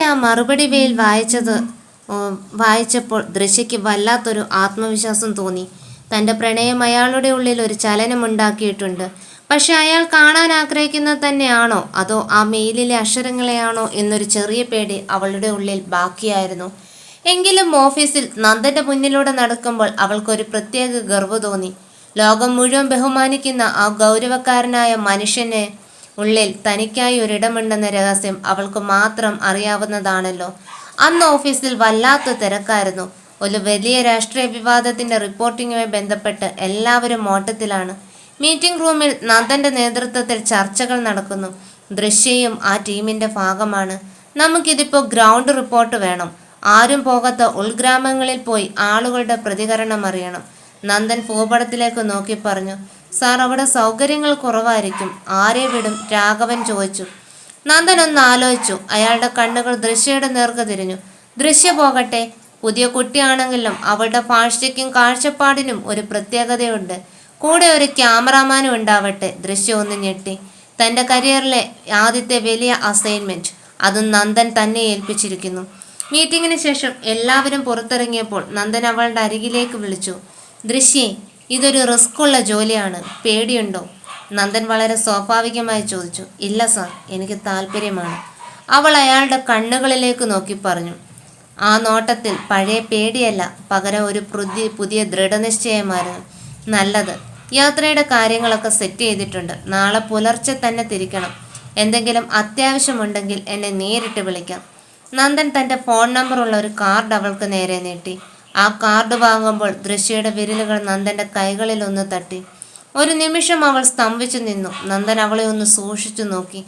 ആ മറുപടി മെയിൽ വായിച്ചപ്പോൾ ദൃശ്യയ്ക്ക് വല്ലാത്തൊരു ആത്മവിശ്വാസം തോന്നി. തൻ്റെ പ്രണയം അയാളുടെ ഉള്ളിൽ ഒരു ചലനമുണ്ടാക്കിയിട്ടുണ്ട്. പക്ഷെ അയാൾ കാണാൻ ആഗ്രഹിക്കുന്നത് തന്നെയാണോ അതോ ആ മെയിലിലെ അക്ഷരങ്ങളെയാണോ എന്നൊരു ചെറിയ പേടി അവളുടെ ഉള്ളിൽ ബാക്കിയായിരുന്നു. എങ്കിലും ഓഫീസിൽ നന്ദന്റെ മുന്നിലൂടെ നടക്കുമ്പോൾ അവൾക്കൊരു പ്രത്യേക ഗർവ് തോന്നി. ലോകം മുഴുവൻ ബഹുമാനിക്കുന്ന ആ ഗൗരവക്കാരനായ മനുഷ്യന് ഉള്ളിൽ തനിക്കായി ഒരിടമുണ്ടെന്ന രഹസ്യം അവൾക്ക് മാത്രം അറിയാവുന്നതാണല്ലോ. അന്ന് ഓഫീസിൽ വല്ലാത്ത തിരക്കായിരുന്നു. ഒരു വലിയ രാഷ്ട്രീയ വിവാദത്തിന്റെ റിപ്പോർട്ടിങ്ങുമായി ബന്ധപ്പെട്ട് എല്ലാവരും ഓട്ടത്തിലാണ്. മീറ്റിംഗ് റൂമിൽ നന്ദന്റെ നേതൃത്വത്തിൽ ചർച്ചകൾ നടക്കുന്നു. ദൃശ്യയും ആ ടീമിന്റെ ഭാഗമാണ്. നമുക്കിതിപ്പോൾ ഗ്രൗണ്ട് റിപ്പോർട്ട് വേണം. ആരും പോകാത്ത ഉൾഗ്രാമങ്ങളിൽ പോയി ആളുകളുടെ പ്രതികരണം അറിയണം. നന്ദൻ ഭൂപടത്തിലേക്ക് നോക്കി പറഞ്ഞു. സാർ, അവിടെ സൗകര്യങ്ങൾ കുറവായിരിക്കും. ആരെ വിടും? രാഘവൻ ചോദിച്ചു. നന്ദൻ ഒന്ന് ആലോചിച്ചു. അയാളുടെ കണ്ണുകൾ ദൃശ്യയുടെ നേർക്ക് തിരിഞ്ഞു. ദൃശ്യ പോകട്ടെ. പുതിയ കുട്ടിയാണെങ്കിലും അവളുടെ ഭാഷയ്ക്കും കാഴ്ചപ്പാടിനും ഒരു പ്രത്യേകതയുണ്ട്. കൂടെ ഒരു ക്യാമറാമാനും ഉണ്ടാവട്ടെ. ദൃശ്യ ഒന്ന് ഞെട്ടി. തൻ്റെ കരിയറിലെ ആദ്യത്തെ വലിയ അസൈൻമെന്റ് അതും നന്ദൻ തന്നെ ഏൽപ്പിച്ചിരിക്കുന്നു. മീറ്റിങ്ങിന് ശേഷം എല്ലാവരും പുറത്തിറങ്ങിയപ്പോൾ നന്ദൻ അവളുടെ അരികിലേക്ക് വിളിച്ചു. ദൃശ്യേ, ഇതൊരു റിസ്ക്കുള്ള ജോലിയാണ്. പേടിയുണ്ടോ? നന്ദൻ വളരെ സ്വാഭാവികമായി ചോദിച്ചു. ഇല്ല സാർ, എനിക്ക് താല്പര്യമാണ്. അവൾ അയാളുടെ കണ്ണുകളിലേക്ക് നോക്കി പറഞ്ഞു. ആ നോട്ടത്തിൽ പഴയ പേടിയല്ല, പകരം ഒരു പുതിയ ദൃഢനിശ്ചയമായിരുന്നു. നല്ലത്. യാത്രയുടെ കാര്യങ്ങളൊക്കെ സെറ്റ് ചെയ്തിട്ടുണ്ട്. നാളെ പുലർച്ചെ തന്നെ തിരിക്കണം. എന്തെങ്കിലും അത്യാവശ്യമുണ്ടെങ്കിൽ എന്നെ നേരിട്ട് വിളിക്കാം. നന്ദൻ തൻ്റെ ഫോൺ നമ്പറുള്ള ഒരു കാർഡ് അവൾക്ക് നേരെ നീട്ടി. ആ കാർഡ് വാങ്ങുമ്പോൾ ദൃശ്യയുടെ വിരലുകൾ നന്ദൻ്റെ കൈകളിൽ ഒന്ന് തട്ടി. ഒരു നിമിഷം അവൾ സ്തംഭിച്ചു നിന്നു. നന്ദൻ അവളെ ഒന്ന് സൂക്ഷിച്ചു നോക്കി.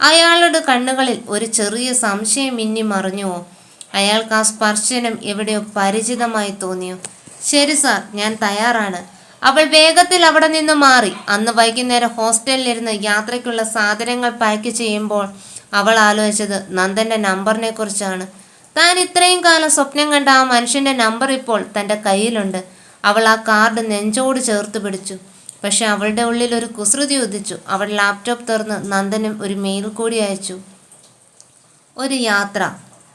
അയാളുടെ കണ്ണുകളിൽ ഒരു ചെറിയ സംശയം മിന്നി മറിഞ്ഞുവോ? അയാൾക്ക് ആ സ്പർശനം എവിടെയോ പരിചിതമായി തോന്നിയോ? ശരി സാർ, ഞാൻ തയ്യാറാണ്. അവൾ വേഗത്തിൽ അവിടെ നിന്ന് മാറി. അന്ന് വൈകുന്നേരം ഹോസ്റ്റലിലിരുന്ന് യാത്രയ്ക്കുള്ള സാധനങ്ങൾ പാക്ക് ചെയ്യുമ്പോൾ അവൾ ആലോചിച്ചത് നന്ദൻ്റെ നമ്പറിനെ കുറിച്ചാണ്. താൻ ഇത്രയും കാലം സ്വപ്നം കണ്ട ആ മനുഷ്യൻ്റെ നമ്പർ ഇപ്പോൾ തൻ്റെ കയ്യിലുണ്ട്. അവൾ ആ കാർഡ് നെഞ്ചോട് ചേർത്ത് പിടിച്ചു. പക്ഷെ അവളുടെ ഉള്ളിൽ ഒരു കുസൃതി ഉദിച്ചു. അവൾ ലാപ്ടോപ്പ് തുറന്ന് നന്ദനും ഒരു മെയിൽ കൂടി അയച്ചു. ഒരു യാത്ര.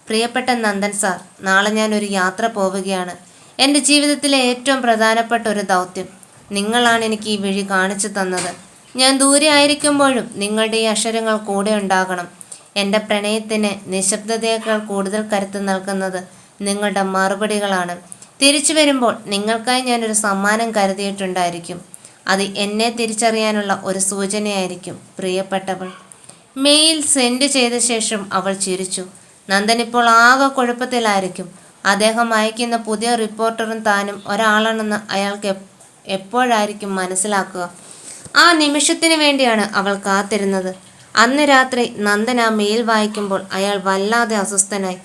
പ്രിയപ്പെട്ട നന്ദൻ സാർ, നാളെ ഞാൻ ഒരു യാത്ര പോവുകയാണ്. എൻ്റെ ജീവിതത്തിലെ ഏറ്റവും പ്രധാനപ്പെട്ട ഒരു ദൗത്യം. നിങ്ങളാണ് എനിക്ക് ഈ വഴി കാണിച്ചു തന്നത്. ഞാൻ ദൂരെ ആയിരിക്കുമ്പോഴും നിങ്ങളുടെ ഈ അക്ഷരങ്ങൾ കൂടെ ഉണ്ടാകണം. എൻ്റെ പ്രണയത്തിന് നിശബ്ദതയേക്കാൾ കൂടുതൽ കരുത്ത് നൽകുന്നത് നിങ്ങളുടെ മറുപടികളാണ്. തിരിച്ചു വരുമ്പോൾ നിങ്ങൾക്കായി ഞാനൊരു സമ്മാനം കരുതിയിട്ടുണ്ടായിരിക്കും. അത് എന്നെ തിരിച്ചറിയാനുള്ള ഒരു സൂചനയായിരിക്കും. പ്രിയപ്പെട്ടവൾ. മെയിൽ സെൻഡ് ചെയ്ത ശേഷം അവൾ ചിരിച്ചു. നന്ദൻ ഇപ്പോൾ ആകെ കുഴപ്പത്തിലായിരിക്കും. അദ്ദേഹം അയക്കുന്ന പുതിയ റിപ്പോർട്ടറും താനും ഒരാളാണെന്ന് അയാൾക്ക് എപ്പോഴായിരിക്കും മനസ്സിലാക്കുക? ആ നിമിഷത്തിന് വേണ്ടിയാണ് അവൾ കാത്തിരുന്നത്. അന്ന് രാത്രി നന്ദൻ ആ മെയിൽ വായിക്കുമ്പോൾ അയാൾ വല്ലാതെ അസ്വസ്ഥനായി.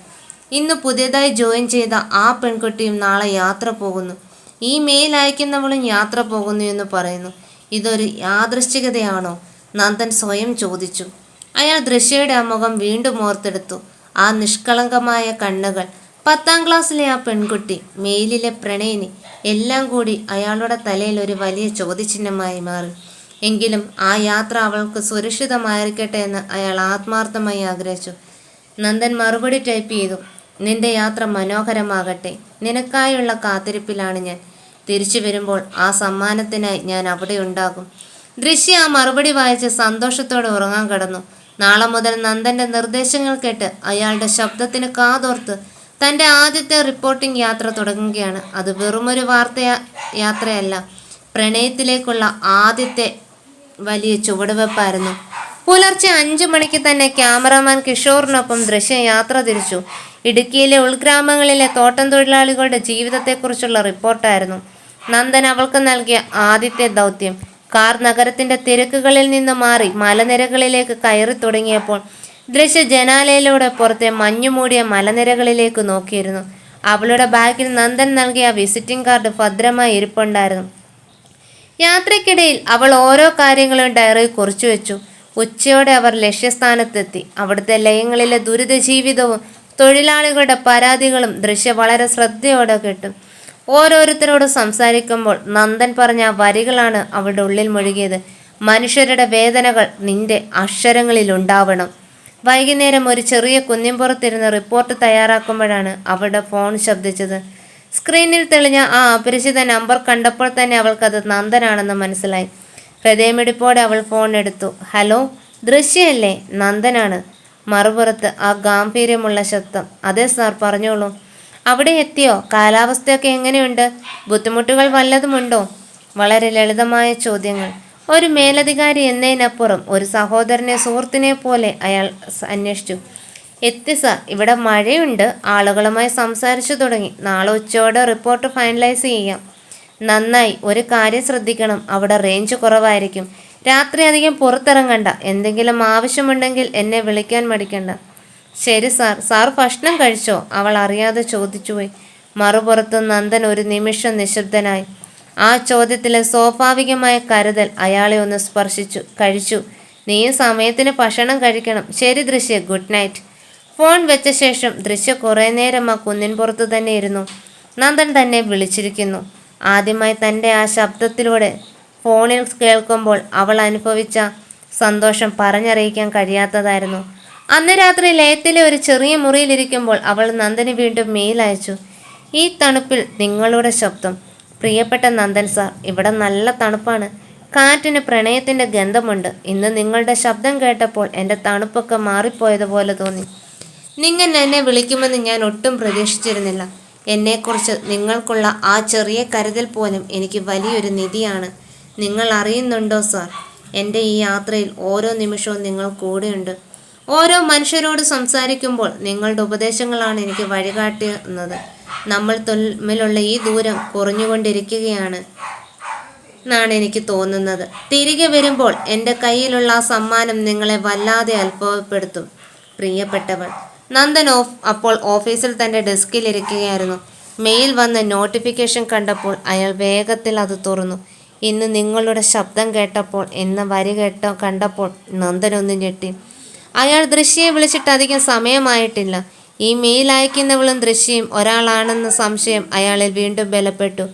ഇന്ന് പുതിയതായി ജോയിൻ ചെയ്ത ആ പെൺകുട്ടിയും നാളെ യാത്ര പോകുന്നു. ഈ മെയിൽ അയക്കുന്നവളും യാത്ര പോകുന്നു എന്ന് പറയുന്നു. ഇതൊരു യാദൃശ്ചികതയാണോ? നന്ദൻ സ്വയം ചോദിച്ചു. അയാൾ ദൃശ്യയുടെ ആ മുഖം വീണ്ടും ഓർത്തെടുത്തു. ആ നിഷ്കളങ്കമായ കണ്ണുകൾ, 10ാം ക്ലാസ്സിലെ ആ പെൺകുട്ടി, മെയിലിലെ പ്രണയിനി, എല്ലാം കൂടി അയാളുടെ തലയിൽ ഒരു വലിയ ചോദ്യചിഹ്നമായി മാറി. എങ്കിലും ആ യാത്ര അവൾക്ക് സുരക്ഷിതമായിരിക്കട്ടെ എന്ന് അയാൾ ആത്മാർത്ഥമായി ആഗ്രഹിച്ചു. നന്ദൻ മറുപടി ടൈപ്പ് ചെയ്തു. നിന്റെ യാത്ര മനോഹരമാകട്ടെ. നിനക്കായുള്ള കാത്തിരിപ്പിലാണ് ഞാൻ. തിരിച്ചു വരുമ്പോൾ ആ സമ്മാനത്തിനായി ഞാൻ അവിടെ ഉണ്ടാകും. ദൃശ്യ ആ മറുപടി വായിച്ച് സന്തോഷത്തോടെ ഉറങ്ങാൻ കിടന്നു. നാളെ മുതൽ നന്ദൻ്റെ നിർദ്ദേശങ്ങൾ കേട്ട് അയാളുടെ ശബ്ദത്തിന് കാതോർത്ത് തൻ്റെ ആദ്യത്തെ റിപ്പോർട്ടിംഗ് യാത്ര തുടങ്ങുകയാണ്. അത് വെറുമൊരു യാത്രയല്ല, പ്രണയത്തിലേക്കുള്ള ആദ്യത്തെ വലിയ ചുവടുവെപ്പായിരുന്നു. പുലർച്ചെ 5 മണിക്ക് തന്നെ ക്യാമറാമാൻ കിഷോറിനൊപ്പം ദൃശ്യ യാത്ര തിരിച്ചു. ഇടുക്കിയിലെ ഉൾഗ്രാമങ്ങളിലെ തോട്ടം തൊഴിലാളികളുടെ ജീവിതത്തെക്കുറിച്ചുള്ള റിപ്പോർട്ടായിരുന്നു നന്ദൻ അവൾക്ക് നൽകിയ ആദ്യത്തെ ദൗത്യം. കാർ നഗരത്തിൻ്റെ തിരക്കുകളിൽ നിന്ന് മാറി മലനിരകളിലേക്ക് കയറി തുടങ്ങിയപ്പോൾ ദൃശ്യ ജനാലയിലൂടെ പുറത്തെ മഞ്ഞുമൂടിയ മലനിരകളിലേക്ക് നോക്കിയിരുന്നു. അവളുടെ ബാഗിൽ നന്ദൻ നൽകിയ വിസിറ്റിംഗ് കാർഡ് ഭദ്രമായി ഇരിപ്പുണ്ടായിരുന്നു. യാത്രയ്ക്കിടയിൽ അവൾ ഓരോ കാര്യങ്ങളും ഡയറിയിൽ കുറിച്ചു വെച്ചു. ഉച്ചയോടെ അവർ ലക്ഷ്യസ്ഥാനത്തെത്തി. അവിടുത്തെ ലയങ്ങളിലെ ദുരിത ജീവിതവും തൊഴിലാളികളുടെ പരാതികളും ദൃശ്യ വളരെ ശ്രദ്ധയോടെ കേട്ടു. ഓരോരുത്തരോട് സംസാരിക്കുമ്പോൾ നന്ദൻ പറഞ്ഞ വരികളാണ് അവളുടെ ഉള്ളിൽ മുഴുകിയത്. മനുഷ്യരുടെ വേദനകൾ നിന്റെ അക്ഷരങ്ങളിൽ ഉണ്ടാവണം. വൈകുന്നേരം ഒരു ചെറിയ കുന്നിൻപുറത്തിരുന്ന് റിപ്പോർട്ട് തയ്യാറാക്കുമ്പോഴാണ് അവളുടെ ഫോൺ ശബ്ദിച്ചത്. സ്ക്രീനിൽ തെളിഞ്ഞ ആ അപരിചിത നമ്പർ കണ്ടപ്പോൾ തന്നെ അവൾക്കത് നന്ദനാണെന്ന് മനസ്സിലായി. ഹൃദയമിടിപ്പോടെ അവൾ ഫോൺ എടുത്തു. ഹലോ, ദൃശ്യല്ലേ? നന്ദനാണ്. മറുപുറത്ത് ആ ഗാംഭീര്യമുള്ള ശബ്ദം. അതെ സാർ, പറഞ്ഞോളൂ. അവിടെ എത്തിയോ? കാലാവസ്ഥയൊക്കെ എങ്ങനെയുണ്ട്? ബുദ്ധിമുട്ടുകൾ വല്ലതുമുണ്ടോ? വളരെ ലളിതമായ ചോദ്യങ്ങൾ. ഒരു മേലധികാരി എന്നതിനപ്പുറം ഒരു സഹോദരനെ, സുഹൃത്തിനെ പോലെ അയാൾ അന്വേഷിച്ചു. എത്തി സാർ, ഇവിടെ മഴയുണ്ട്. ആളുകളുമായി സംസാരിച്ചു തുടങ്ങി. നാളെ ഉച്ചയോടെ റിപ്പോർട്ട് ഫൈനലൈസ് ചെയ്യാം. നന്നായി. ഒരു കാര്യം ശ്രദ്ധിക്കണം, അവിടെ റേഞ്ച് കുറവായിരിക്കും. രാത്രി അധികം പുറത്തിറങ്ങണ്ട. എന്തെങ്കിലും ആവശ്യമുണ്ടെങ്കിൽ എന്നെ വിളിക്കാൻ മടിക്കണ്ട. ശരി സാർ. സാർ ഭക്ഷണം കഴിച്ചോ? അവൾ അറിയാതെ ചോദിച്ചുപോയി. മറുപുറത്ത് നന്ദൻ ഒരു നിമിഷം നിശബ്ദനായി. ആ ചോദ്യത്തിലെ സ്വാഭാവികമായ കരുതൽ അയാളെ ഒന്ന് സ്പർശിച്ചു. കഴിച്ചു. നീയും സമയത്തിന് ഭക്ഷണം കഴിക്കണം. ശരി ദൃശ്യ, ഗുഡ് നൈറ്റ്. ഫോൺ വെച്ച ശേഷം ദൃശ്യ കുറേ നേരം ആ കുന്നിൻപുറത്ത് തന്നെ ഇരുന്നു. നന്ദൻ തന്നെ വിളിച്ചിരിക്കുന്നു. ആദ്യമായി തൻ്റെ ആ ശബ്ദത്തിലൂടെ ഫോണിൽ കേൾക്കുമ്പോൾ അവൾ അനുഭവിച്ച സന്തോഷം പറഞ്ഞറിയിക്കാൻ കഴിയാത്തതായിരുന്നു. അന്ന് രാത്രി ലയത്തിലെ ഒരു ചെറിയ മുറിയിലിരിക്കുമ്പോൾ അവൾ നന്ദന് വീണ്ടും മെയിൽ അയച്ചു. ഈ തണുപ്പിൽ നിങ്ങളുടെ ശബ്ദം. പ്രിയപ്പെട്ട നന്ദൻ സാർ, ഇവിടെ നല്ല തണുപ്പാണ്. കാറ്റിന് പ്രണയത്തിൻ്റെ ഗന്ധമുണ്ട്. ഇന്ന് നിങ്ങളുടെ ശബ്ദം കേട്ടപ്പോൾ എൻ്റെ തണുപ്പൊക്കെ മാറിപ്പോയതുപോലെ തോന്നി. നിങ്ങൾ എന്നെ വിളിക്കുമെന്ന് ഞാൻ ഒട്ടും പ്രതീക്ഷിച്ചിരുന്നില്ല. എന്നെക്കുറിച്ച് നിങ്ങൾക്കുള്ള ആ ചെറിയ കരുതൽ പോലും എനിക്ക് വലിയൊരു നിധിയാണ്. നിങ്ങൾ അറിയുന്നുണ്ടോ സാർ, എൻ്റെ ഈ യാത്രയിൽ ഓരോ നിമിഷവും നിങ്ങൾ കൂടെയുണ്ട്. ഓരോ മനുഷ്യരോട് സംസാരിക്കുമ്പോൾ നിങ്ങളുടെ ഉപദേശങ്ങളാണ് എനിക്ക് വഴികാട്ടുന്നത്. നമ്മൾ തമ്മിലുള്ള ഈ ദൂരം കുറഞ്ഞുകൊണ്ടിരിക്കുകയാണ് എന്നാണ് എനിക്ക് തോന്നുന്നത്. തിരികെ വരുമ്പോൾ എൻ്റെ കയ്യിലുള്ള ആ സമ്മാനം നിങ്ങളെ വല്ലാതെ അത്ഭുതപ്പെടുത്തും. പ്രിയപ്പെട്ടവൾ. നന്ദൻ അപ്പോൾ ഓഫീസിൽ തൻ്റെ ഡെസ്കിലിരിക്കുകയായിരുന്നു. മെയിൽ വന്ന നോട്ടിഫിക്കേഷൻ കണ്ടപ്പോൾ അയാൾ വേഗത്തിൽ അത് തുറന്നു. ഇന്ന് നിങ്ങളുടെ ശബ്ദം കേട്ടപ്പോൾ എന്ന വരി കണ്ടപ്പോൾ നന്ദൻ ഒന്ന് ഞെട്ടി. അയാൾ ദൃശ്യയെ വിളിച്ചിട്ട് അധികം സമയമായിട്ടില്ല. ഈ മെയിൽ അയക്കുന്നവളും ദൃശ്യയും ഒരാളാണെന്ന സംശയം അയാളിൽ വീണ്ടും ബലപ്പെട്ടു.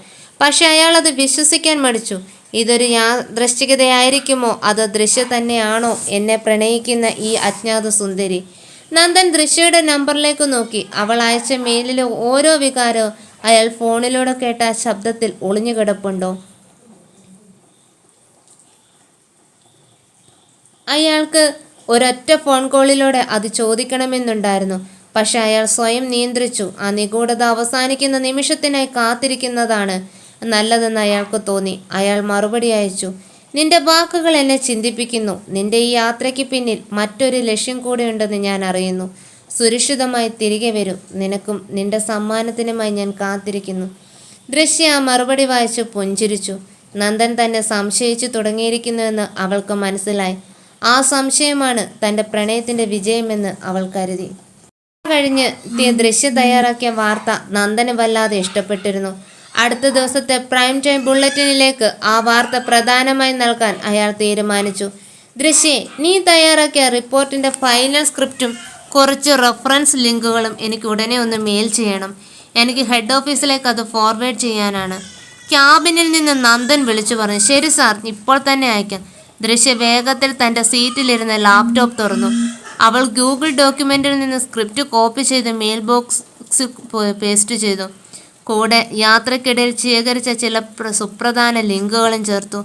പക്ഷെ അയാൾ അത് വിശ്വസിക്കാൻ മടിച്ചു. ഇതൊരു യാദൃശ്ചികതയായിരിക്കുമോ, അതോ ദൃശ്യ തന്നെയാണോ എന്നെ പ്രണയിക്കുന്ന ഈ അജ്ഞാത സുന്ദരി? നന്ദൻ ദൃശ്യയുടെ നമ്പറിലേക്ക് നോക്കി. അവൾ അയച്ച മെയിലിലെ ഓരോ വികാരവും അയാൾ ഫോണിലൂടെ കേട്ട ആ ശബ്ദത്തിൽ ഒളിഞ്ഞു കിടപ്പുണ്ടോ? അയാൾക്ക് ഒരൊറ്റ ഫോൺ കോളിലൂടെ അത് ചോദിക്കണമെന്നുണ്ടായിരുന്നു. പക്ഷെ അയാൾ സ്വയം നിയന്ത്രിച്ചു. ആ നിഗൂഢത അവസാനിക്കുന്ന നിമിഷത്തിനായി കാത്തിരിക്കുന്നതാണ് നല്ലതെന്ന് അയാൾക്ക് തോന്നി. അയാൾ മറുപടി അയച്ചു. നിന്റെ വാക്കുകൾ എന്നെ ചിന്തിപ്പിക്കുന്നു. നിന്റെ ഈ യാത്രയ്ക്ക് പിന്നിൽ മറ്റൊരു ലക്ഷ്യം കൂടെയുണ്ടെന്ന് ഞാൻ അറിയുന്നു. സുരക്ഷിതമായി തിരികെ വരൂ. നിനക്കും നിന്റെ സമ്മാനത്തിനുമായി ഞാൻ കാത്തിരിക്കുന്നു. ദൃശ്യ ആ മറുപടി വായിച്ചു പുഞ്ചിരിച്ചു. നന്ദൻ തന്നെ സംശയിച്ചു തുടങ്ങിയിരിക്കുന്നുവെന്ന് അവൾക്ക് മനസ്സിലായി. ആ സംശയമാണ് തൻ്റെ പ്രണയത്തിൻ്റെ വിജയമെന്ന് അവൾ കരുതി. കഴിഞ്ഞ് ദൃശ്യ തയ്യാറാക്കിയ വാർത്ത നന്ദന് വല്ലാതെ ഇഷ്ടപ്പെട്ടിരുന്നു. അടുത്ത ദിവസത്തെ പ്രൈം ടൈം ബുള്ളറ്റിനിലേക്ക് ആ വാർത്ത പ്രധാനമായി നൽകാൻ അയാൾ തീരുമാനിച്ചു. ദൃശ്യേ, നീ തയ്യാറാക്കിയ റിപ്പോർട്ടിൻ്റെ ഫൈനൽ സ്ക്രിപ്റ്റും കുറച്ച് റെഫറൻസ് ലിങ്കുകളും എനിക്ക് ഉടനെ ഒന്ന് മെയിൽ ചെയ്യണം. എനിക്ക് ഹെഡ് ഓഫീസിലേക്ക് അത് ഫോർവേഡ് ചെയ്യാനാണ്. ക്യാബിനിൽ നിന്ന് നന്ദൻ വിളിച്ചു പറഞ്ഞു. ശരി സാർ, ഇപ്പോൾ തന്നെ അയക്കാം. ദൃശ്യ വേഗത്തിൽ തൻ്റെ സീറ്റിലിരുന്ന് ലാപ്ടോപ്പ് തുറന്നു. അവൾ ഗൂഗിൾ ഡോക്യുമെൻറ്റിൽ നിന്ന് സ്ക്രിപ്റ്റ് കോപ്പി ചെയ്ത് മെയിൽ ബോക്സിൽ പേസ്റ്റ് ചെയ്തു. കൂടെ യാത്രക്കിടയിൽ ശേഖരിച്ച ചില സുപ്രധാന ലിങ്കുകളും ചേർത്തു.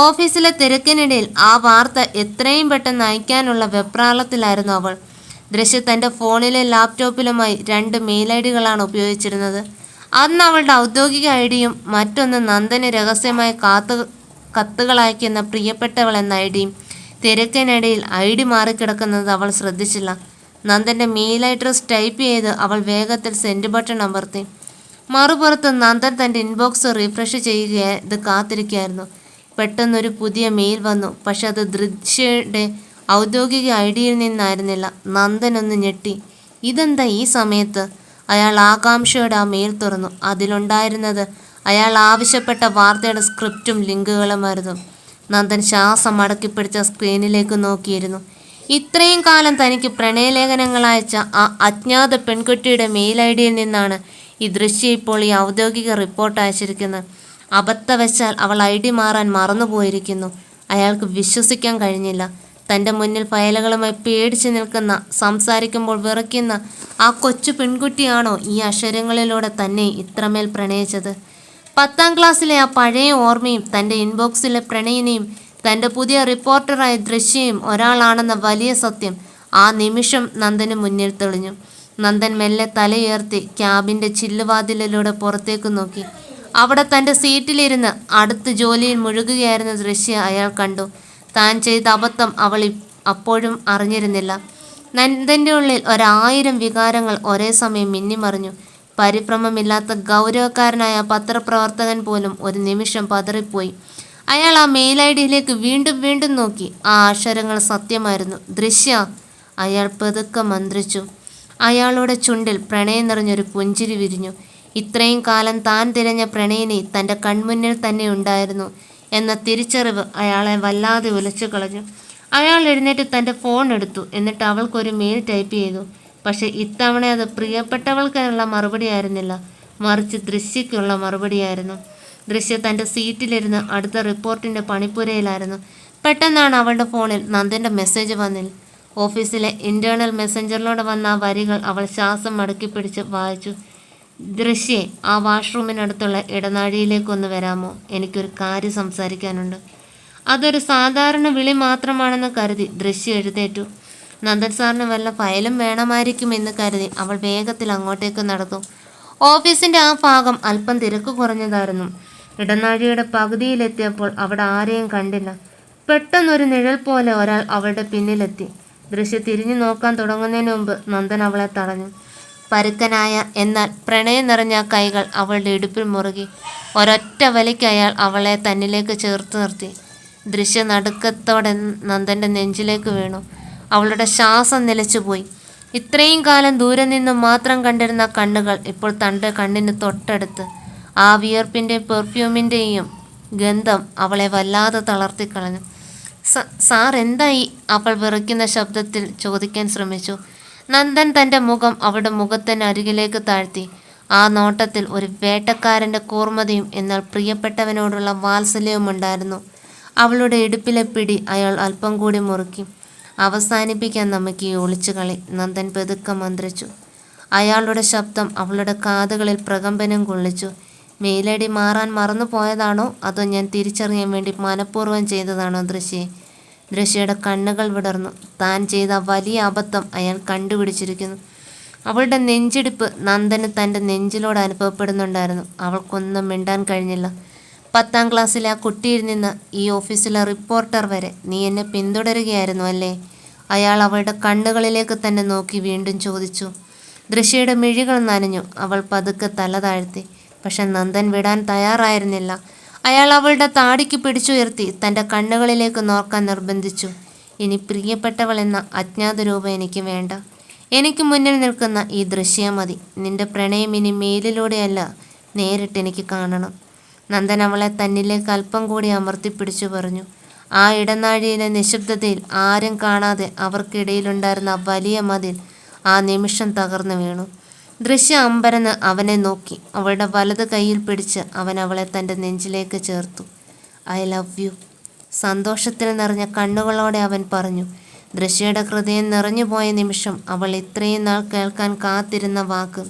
ഓഫീസിലെ തിരക്കിനിടയിൽ ആ വാർത്ത എത്രയും പെട്ടെന്ന് അയക്കാനുള്ള വെപ്രാളത്തിലായിരുന്നു അവൾ. ദൃശ്യ തൻ്റെ ഫോണിലെ ലാപ്ടോപ്പിലുമായി 2 മെയിൽ ഐ ഡികളാണ് ഉപയോഗിച്ചിരുന്നത്. അന്ന് അവളുടെ ഔദ്യോഗിക ഐ ഡിയും മറ്റൊന്ന് നന്ദന് രഹസ്യമായി കത്തുകളയക്കുന്ന പ്രിയപ്പെട്ടവൾ എന്ന ഐ ഡിയും. തിരക്കിനിടയിൽ ഐ ഡി മാറിക്കിടക്കുന്നത് അവൾ ശ്രദ്ധിച്ചില്ല. നന്ദൻ്റെ മെയിൽ അഡ്രസ് ടൈപ്പ് ചെയ്ത് അവൾ വേഗത്തിൽ സെൻഡ് ബട്ടൺ അമർത്തി. മറുപുറത്ത് നന്ദൻ തൻ്റെ ഇൻബോക്സ് റീഫ്രഷ് ഇത് കാത്തിരിക്കുകയായിരുന്നു. പെട്ടെന്നൊരു പുതിയ മെയിൽ വന്നു. പക്ഷെ അത് ദൃശ്യയുടെ ഔദ്യോഗിക ഐ ഡിയിൽ നിന്നായിരുന്നില്ല. നന്ദൻ ഒന്ന് ഞെട്ടി. ഇതെന്താ ഈ സമയത്ത്? അയാൾ ആകാംക്ഷയോടെ ആ മെയിൽ തുറന്നു. അതിലുണ്ടായിരുന്നത് അയാൾ ആവശ്യപ്പെട്ട വാർത്തയുടെ സ്ക്രിപ്റ്റും ലിങ്കുകളുമായിരുന്നു. നന്ദൻ ശ്വാസം അടക്കിപ്പിടിച്ച സ്ക്രീനിലേക്ക് നോക്കിയിരുന്നു. ഇത്രയും കാലം തനിക്ക് പ്രണയലേഖനങ്ങൾ അയച്ച ആ അജ്ഞാത പെൺകുട്ടിയുടെ മെയിൽ ഐ ഡിയിൽ നിന്നാണ് ഈ ദൃശ്യം ഇപ്പോൾ ഈ ഔദ്യോഗിക റിപ്പോർട്ട് അയച്ചിരിക്കുന്നത്. അബദ്ധവശാൽ അവൾ ഐ ഡി മാറാൻ മറന്നുപോയിരിക്കുന്നു. അയാൾക്ക് വിശ്വസിക്കാൻ കഴിഞ്ഞില്ല. തൻ്റെ മുന്നിൽ ഫയലുകളുമായി പേടിച്ചു നിൽക്കുന്ന, സംസാരിക്കുമ്പോൾ വിറയ്ക്കുന്ന ആ കൊച്ചു പെൺകുട്ടിയാണോ ഈ അക്ഷരങ്ങളിലൂടെ തന്നെ ഇത്രമേൽ പ്രണയിച്ചത്? 10ാം ക്ലാസ്സിലെ ആ പഴയ ഓർമ്മയും തൻ്റെ ഇൻബോക്സിലെ പ്രണയിനിയും തൻ്റെ പുതിയ റിപ്പോർട്ടറായ ദൃശ്യയും ഒരാളാണെന്ന വലിയ സത്യം ആ നിമിഷം നന്ദന് മുന്നിൽ തെളിഞ്ഞു. നന്ദൻ മെല്ലെ തലയുയർത്തി ക്യാബിൻ്റെ ചില്ലുവാതിലിലൂടെ പുറത്തേക്ക് നോക്കി. അവിടെ തൻ്റെ സീറ്റിലിരുന്ന് അടുത്ത് ജോലിയിൽ മുഴുകുകയായിരുന്ന ദൃശ്യ അയാൾ കണ്ടു. താൻ ചെയ്ത അബദ്ധം അവൾ അപ്പോഴും അറിഞ്ഞിരുന്നില്ല. നന്ദൻ്റെ ഉള്ളിൽ 1000 വികാരങ്ങൾ ഒരേ സമയം മിന്നിമറിഞ്ഞു. പരിഭ്രമമില്ലാത്ത ഗൗരവക്കാരനായ പത്രപ്രവർത്തകൻ പോലും ഒരു നിമിഷം പതറിപ്പോയി. അയാൾ ആ മെയിൽ ഐ ഡിയിലേക്ക് വീണ്ടും വീണ്ടും നോക്കി. ആ അക്ഷരങ്ങൾ സത്യമായിരുന്നു. ദൃശ്യ, അയാൾ പതുക്കെ മന്ത്രിച്ചു. അയാളുടെ ചുണ്ടിൽ പ്രണയം നിറഞ്ഞൊരു പുഞ്ചിരി വിരിഞ്ഞു. ഇത്രയും കാലം താൻ തിരഞ്ഞ പ്രണയിനി തൻ്റെ കൺമുന്നിൽ തന്നെ ഉണ്ടായിരുന്നു എന്ന തിരിച്ചറിവ് അയാളെ വല്ലാതെ ഉലച്ചു കളഞ്ഞു. അയാൾ എഴുന്നേറ്റ് തൻ്റെ ഫോൺ എടുത്തു. എന്നിട്ട് അവൾക്കൊരു മെയിൽ ടൈപ്പ് ചെയ്തു. പക്ഷെ ഇത്തവണ അത് പ്രിയപ്പെട്ടവൾക്കുള്ള മറുപടിയായിരുന്നില്ല, മറിച്ച് ദൃശ്യയ്ക്കുള്ള മറുപടിയായിരുന്നു. ദൃശ്യ തൻ്റെ സീറ്റിലിരുന്ന് അടുത്ത റിപ്പോർട്ടിൻ്റെ പണിപ്പുരയിലായിരുന്നു. പെട്ടെന്നാണ് അവളുടെ ഫോണിൽ നന്ദൻ്റെ മെസ്സേജ് വന്നിൽ. ഓഫീസിലെ ഇൻറ്റേർണൽ മെസ്സഞ്ചറിലൂടെ വന്ന ആ വരികൾ അവൾ ശ്വാസം മടക്കി പിടിച്ച് വായിച്ചു. ദൃശ്യേ, ആ വാഷ്റൂമിനടുത്തുള്ള ഇടനാഴിയിലേക്കൊന്ന് വരാമോ? എനിക്കൊരു കാര്യം സംസാരിക്കാനുണ്ട്. അതൊരു സാധാരണ വിളി മാത്രമാണെന്ന് കരുതി ദൃശ്യ എഴുന്നേറ്റു. നന്ദൻ സാറിന് വല്ല ഫയലും വേണമായിരിക്കുമെന്ന് കരുതി അവൾ വേഗത്തിൽ അങ്ങോട്ടേക്ക് നടന്നു. ഓഫീസിൻ്റെ ആ ഭാഗം അല്പം തിരക്ക് കുറഞ്ഞതായിരുന്നു. ഇടനാഴിയുടെ പകുതിയിലെത്തിയപ്പോൾ അവിടെ ആരെയും കണ്ടില്ല. പെട്ടെന്നൊരു നിഴൽ പോലെ ഒരാൾ അവളുടെ പിന്നിലെത്തി. ദൃശ്യ തിരിഞ്ഞു നോക്കാൻ തുടങ്ങുന്നതിന് മുമ്പ് നന്ദൻ അവളെ തടഞ്ഞു. പരുക്കനായ എന്നാൽ പ്രണയം നിറഞ്ഞ കൈകൾ അവളുടെ ഇടുപ്പിൽ മുറുകി. ഒരൊറ്റ വലിക്ക് അയാൾ അവളെ തന്നിലേക്ക് ചേർത്ത് നിർത്തി. ദൃശ്യ നടുക്കത്തോടെ നന്ദൻ്റെ നെഞ്ചിലേക്ക് വീണു. അവളുടെ ശ്വാസം നിലച്ചുപോയി. ഇത്രയും കാലം ദൂരെ നിന്നും മാത്രം കണ്ടിരുന്ന കണ്ണുകൾ ഇപ്പോൾ തൻ്റെ കണ്ണിന് തൊട്ടടുത്ത്. ആ വിയർപ്പിൻ്റെയും പെർഫ്യൂമിൻ്റെയും ഗന്ധം അവളെ വല്ലാതെ തളർത്തിക്കളഞ്ഞു. സാർ എന്തായി? അവൾ വിറയ്ക്കുന്ന ശബ്ദത്തിൽ ചോദിക്കാൻ ശ്രമിച്ചു. നന്ദൻ തൻ്റെ മുഖം അവളുടെ മുഖത്തിന് അരികിലേക്ക് താഴ്ത്തി. ആ നോട്ടത്തിൽ ഒരു വേട്ടക്കാരൻ്റെ കൂർമ്മതയും എന്നാൽ പ്രിയപ്പെട്ടവനോടുള്ള വാത്സല്യവും ഉണ്ടായിരുന്നു. അവളുടെ ഇടുപ്പിലെ പിടി അയാൾ അല്പം കൂടി മുറുക്കി. അവസാനിപ്പിക്കാൻ നമുക്ക് ഈ ഒളിച്ചുകളി, നന്ദൻ പതുക്കെ മന്ത്രിച്ചു. അയാളുടെ ശബ്ദം അവളുടെ കാതുകളിൽ പ്രകമ്പനം കൊള്ളിച്ചു. മെയിലടി മാറാൻ മറന്നു പോയതാണോ അതോ ഞാൻ തിരിച്ചറിയാൻ വേണ്ടി മനഃപൂർവ്വം ചെയ്തതാണോ ദൃശ്യയെ? ദൃശ്യയുടെ കണ്ണുകൾ വിടർന്നു. താൻ ചെയ്ത വലിയ അബദ്ധം അയാൾ കണ്ടുപിടിച്ചിരിക്കുന്നു. അവളുടെ നെഞ്ചിടിപ്പ് നന്ദന് തൻ്റെ നെഞ്ചിലോട് അനുഭവപ്പെടുന്നുണ്ടായിരുന്നു. അവൾക്കൊന്നും മിണ്ടാൻ കഴിഞ്ഞില്ല. 10ാം ക്ലാസ്സിലെ ആ കുട്ടിയിൽ നിന്ന് ഈ ഓഫീസിലെ റിപ്പോർട്ടർ വരെ നീ എന്നെ പിന്തുടരുകയായിരുന്നു അല്ലേ? അയാൾ അവളുടെ കണ്ണുകളിലേക്ക് തന്നെ നോക്കി വീണ്ടും ചോദിച്ചു. ദൃശ്യയുടെ മിഴികൾ നനഞ്ഞു. അവൾ പതുക്കെ തല താഴ്ത്തി. പക്ഷെ നന്ദൻ വിടാൻ തയ്യാറായിരുന്നില്ല. അയാൾ അവളുടെ താടിക്ക് പിടിച്ചുയർത്തി തൻ്റെ കണ്ണുകളിലേക്ക് നോക്കാൻ നിർബന്ധിച്ചു. ഇനി പ്രിയപ്പെട്ടവൾ എന്ന അജ്ഞാത രൂപം എനിക്ക് വേണ്ട. എനിക്ക് മുന്നിൽ നിൽക്കുന്ന ഈ ദൃശ്യം മതി. നിന്റെ പ്രണയം ഇനി മെയിലിലൂടെയല്ല, നേരിട്ട് എനിക്ക് കാണണം. നന്ദൻ അവളെ തന്നിലേക്ക് അല്പം കൂടി അമർത്തിപ്പിടിച്ചു പറഞ്ഞു. ആ ഇടനാഴിയിലെ നിശബ്ദതയിൽ ആരും കാണാതെ അവർക്കിടയിലുണ്ടായിരുന്ന വലിയ മതിൽ ആ നിമിഷം തകർന്നു വീണു. ദൃശ്യ അമ്പരന്ന് അവനെ നോക്കി. അവളുടെ വലത് കൈയിൽ പിടിച്ച് അവൻ അവളെ തൻ്റെ നെഞ്ചിലേക്ക് ചേർത്തു. ഐ ലവ് യു, സന്തോഷത്തിൽ നിറഞ്ഞ കണ്ണുകളോടെ അവൻ പറഞ്ഞു. ദൃശ്യയുടെ ഹൃദയം നിറഞ്ഞുപോയ നിമിഷം അവൾ ഇത്രയും നാൾ കേൾക്കാൻ കാത്തിരുന്ന വാക്ക്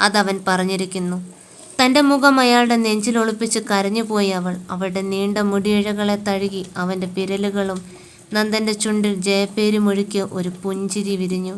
അതവൻ പറഞ്ഞിരിക്കുന്നു. തൻ്റെ മുഖം അയാളുടെ നെഞ്ചിലൊളിപ്പിച്ച് കരഞ്ഞുപോയി അവൾ. അവളുടെ നീണ്ട മുടിയിഴകളെ തഴുകി അവൻ്റെ വിരലുകളും നന്ദൻ്റെ ചുണ്ടിൽ ജയപ്പേരി മുഴുക്കി ഒരു പുഞ്ചിരി വിരിഞ്ഞു.